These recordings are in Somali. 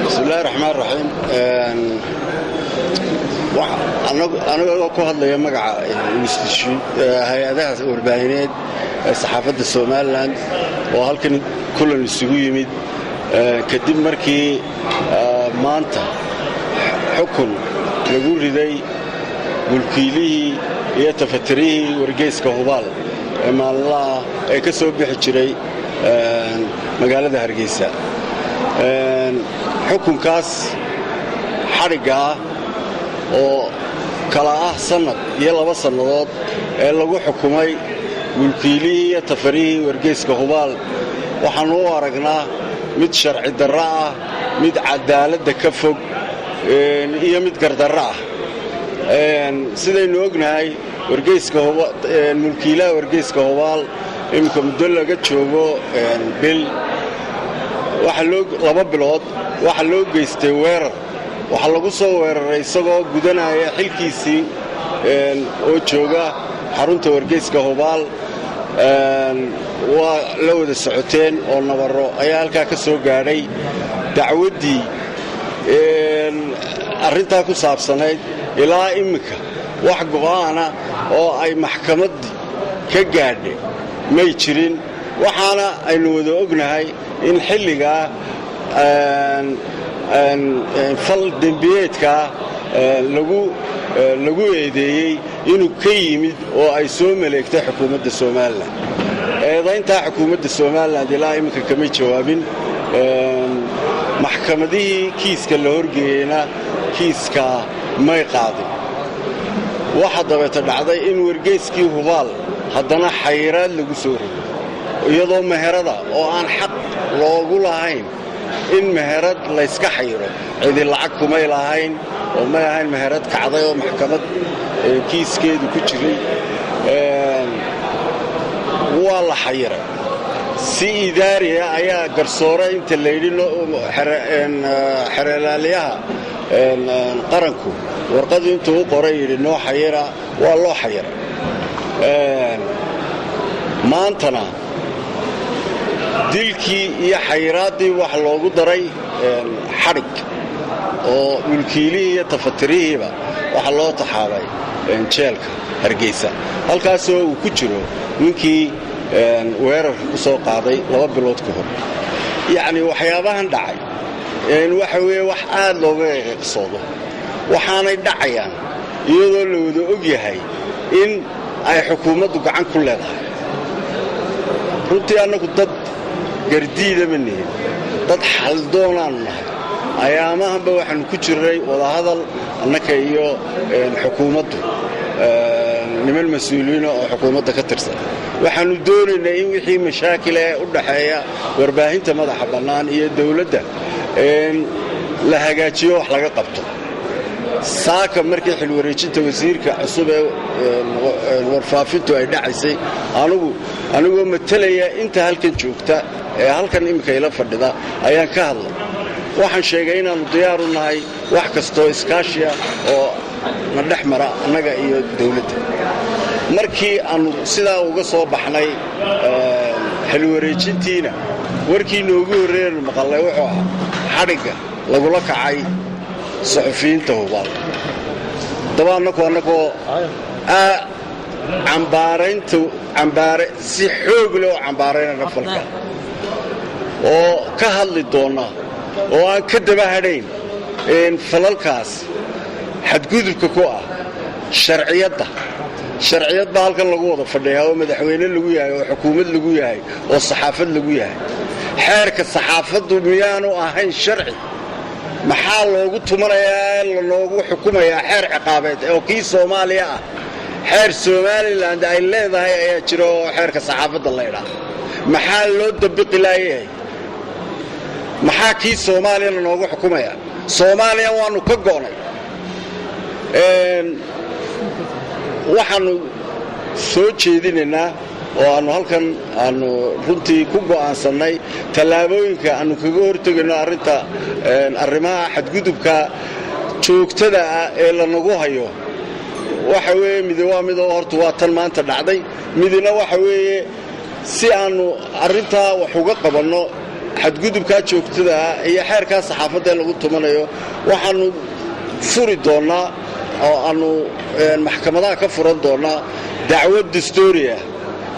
بسم الله الرحمن الرحيم. أنا ku hadlaya magaca hay'adaha warbaahineed ee saxaafadda Soomaaliland oo halkan kulan isugu yimid kadib markii maanta xukun lagu riday mulkiilihii iyo tafatirihii wargeyska Hubaal ee maalinlaha ay ka soo bixi jiray magaalada Hargeysa. xukunkaas xariga oo kala ah sanad iyo 2 sanadood ee lagu xukumay mulkiilihii iyo tafarihii wargeyska Hubaal waxaan u aragnaa mid sharci darro ah, mid cadaaladda ka fog iyo mid gardarro ah. sidaynu ognahay wargeyska mulkiilaha wargeyska Hubaal imika muddo laga joogo bil laba bilood waxa loo geystay weerar. waxa lagu soo weeraray isagoo gudanaya xilkiisii oo jooga xarunta wargeyska Hubaal. waa la wada socoteen oo nabaro ayaa halkaa ka soo gaadhay. dacwaddii arrintaa ku saabsanayd ilaa imika wax go'aana oo ay maxkamaddii ka gaadhay may jirin. waxaana aynu wada ognahay in xilligaa fal dembiyeedka lagu eedeeyey inuu ka yimid oo ay soo maleegtay xukuumadda Soomaaliland. eedayntaa xukuumadda Soomaaliland ilaa iminka kama jawaabin. maxkamadihii kiiska la horgeeyeyna kiiska may qaadin. waxa dabeeta dhacday in wargeyskii Hubaal haddana xayiraad lagu soo rogay iyadoo meherada oo aan xaq loogu lahayn in meherad la iska xayiro. cidi lacag kumay lahayn oo may ahayn meherad kacday oo maxkamad kiiskeedu ku jiray. waa la xayiray si idaariya ayaa garsoore inta la yidhi xereelaaliyaha qaranku warqadu intuu u qoray yidhi noo xayira waa loo xayiray. maantana dilkii iyo xayiraaddii wax loogu daray xadhig oo mulkiilihii iyo tafatirihiiba waxa loo taxaabay jeelka Hargeysa, halkaasoo uu ku jiro ninkii weerarka ku soo qaaday 2 bilood ka hor. yacni waxyaabahan dhacay waxa weeye wax aad looga qeexsoodo. waxaanay dhacayaan iyadoo la wada og yahay in ay xukuumaddu gacan ku leedahay. runtii annagu dad gardiida ma nihin, dad xaldoonaanu nahay. ayaamahanba waxaanu ku jirnay wadahadal annaka iyo xukuumaddu, niman mas-uuliyiina oo xukuumadda ka tirsan. waxaanu doonaynaa in wixii mashaakil ee u dhaxeeya warbaahinta madaxa bannaan iyo dawladda la hagaajiyo, wax laga qabto. saaka markii xilwareejinta wasiirka cusub ee warfaafintu ay dhacaysay anigoo matalaya inta halkan joogta ee halkan imika ila fadhida ayaan ka hadlay. waxaan sheegay inaannu diyaar u nahay wax kastoo iskaashiya oo na dhex mara annaga iyo dawladda. markii aannu sidaa uga soo baxnay xilwareejintiina warkii noogu horreeyanu maqallay wuxuu ahaa xadhigga lagula kacay saxufiyiinta Hubaal. daba annagoo si xoog leh oo cambaaraynana falka oo ka hadli doona oo aan ka daba hadhayn falalkaas xadgudubka ku ah sharciyadda baa halkan lagu wada fadhiyaa oo madaxweyne lagu yahay oo xukuumad lagu yahay oo saxaafad lagu yahay. xeerka saxaafaddu miyaanu ahayn sharci? maxaa loogu tumanayaa lanoogu xukumayaa xeer ciqaabeed oo kii Soomaaliya ah? xeer Somaliland ay leedahay ayaa jira oo xeerka saxaafadda la yidhaah. maxaa loo dabiqi laayay? maxaa kii Soomaaliya lanoogu xukumayaa? Soomaaliya waanu ka go'nay. waxaanu soo jeedinaynaa oo aanu halkan aanu runtii ku go'aansannay tallaabooyinka aanu kaga hortegayno arrimaha xadgudubka joogtada ah ee lanagu hayo. waxa weeye mid waa tan maanta dhacday, midna waxa weeye si aanu arrintaa wax uga qabanno xadgudubkaa joogtada ah iyo xeerkaa saxaafadda lagu tumanayo waxaanu furi doonnaa oo aanu maxkamadaha ka furan doonnaa dacwad dastuuriya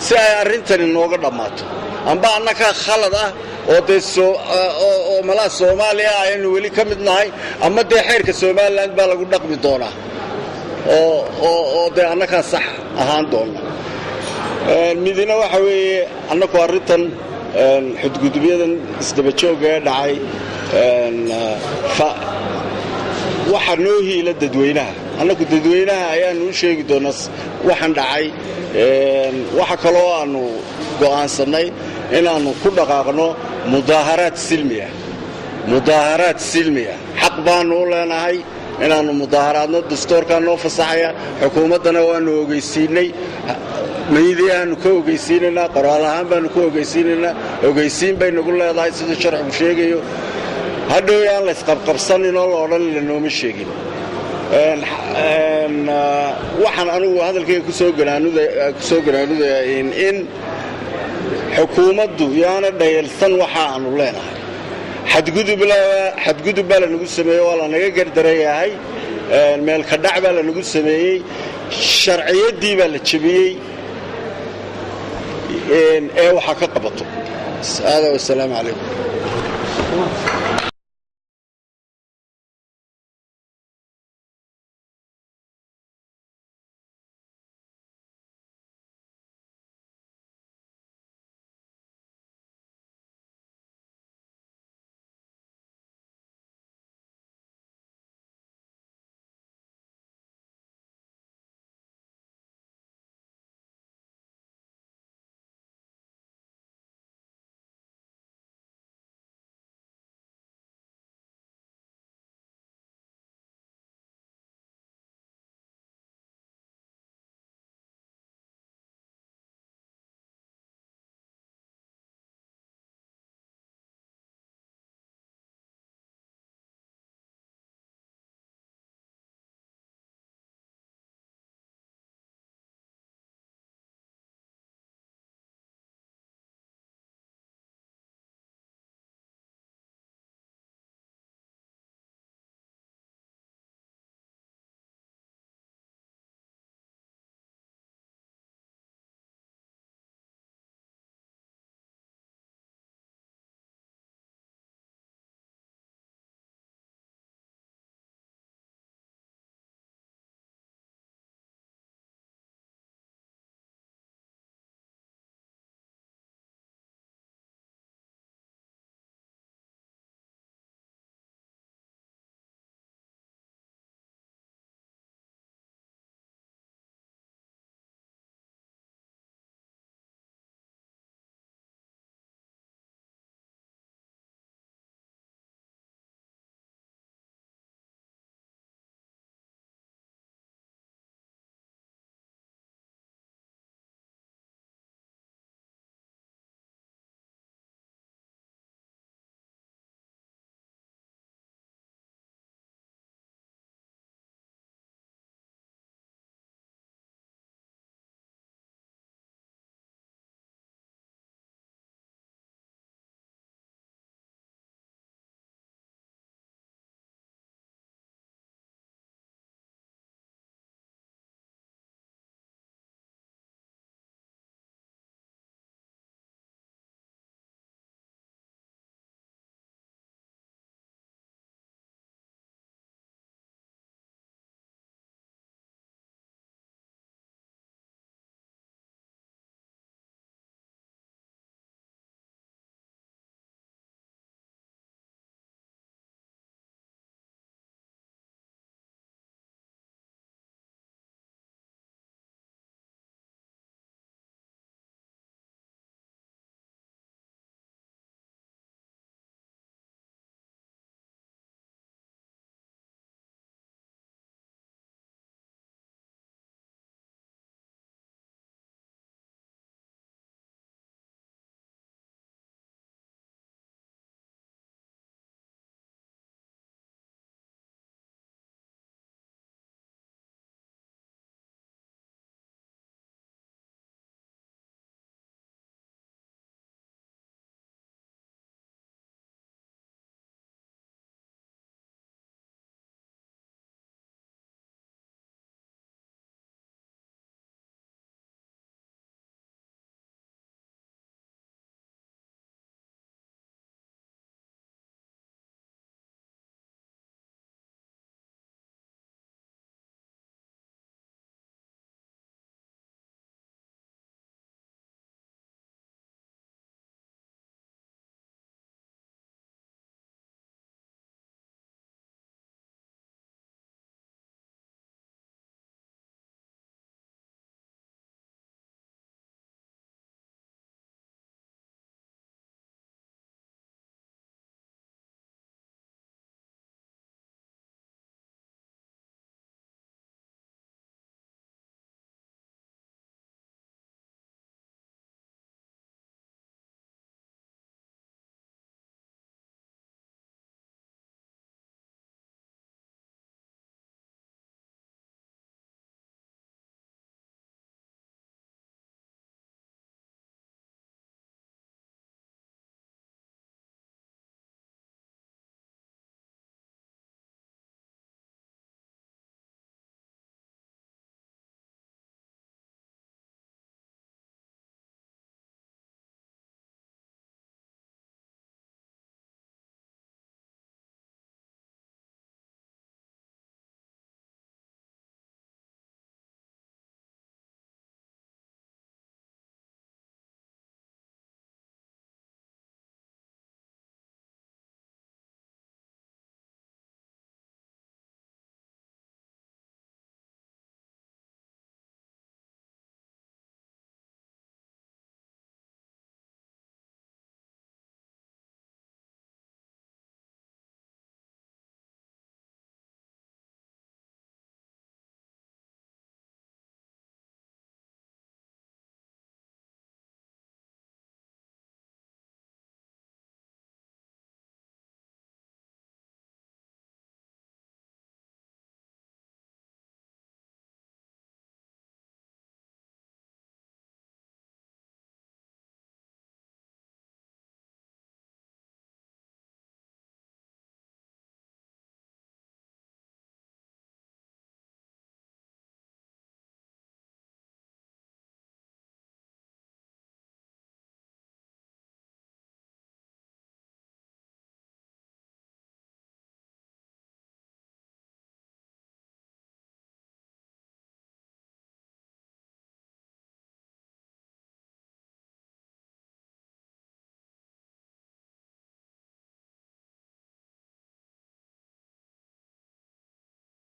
si ay arrintani nooga dhammaato amba annagaa khalad ah oo dee oo malaha soomaaliya ayaynu weli ka mid nahay ama dee xeerka somalilan baa lagu dhaqmi doonaa oo dee annagaa sax ahaan doonna midina waxa weeye annagu arrintan xadgudubyadan isdabajooga ee dhacay waxa noo hiila dadweynaha annagu dadweynaha ayaanu u sheegi doonaa waxaan dhacay waxa kaloo aanu go'aansannay inaannu ku dhaqaaqno mudaaharaad silmiya xaq baannu u leenahay inaannu mudaaharaadno dastuurkaa noo fasaxaya xukuumaddana waannu ogeysiinay miidiyahaannu ka ogeysiinaynaa qoraal ahaan baannu ka ogeysiinaynaa ogeysiin bay nagu leedahay siduu sharcigu sheegayo hadhow aan laysqabqabsanin oo la odhan lanooma sheegin waxaan anugu hadalkayga ku soo ganaanudayaa in xukuumaddu yaana dhayalsan waxa aanu leenahay xadgudub baa lanagu sameeyey waa lanaga gardareeyahay meelka dhac baa lanagu sameeyey sharciyaddii baa la jebiyey ee waxaa ka qabato. Wasalaamu calaykum.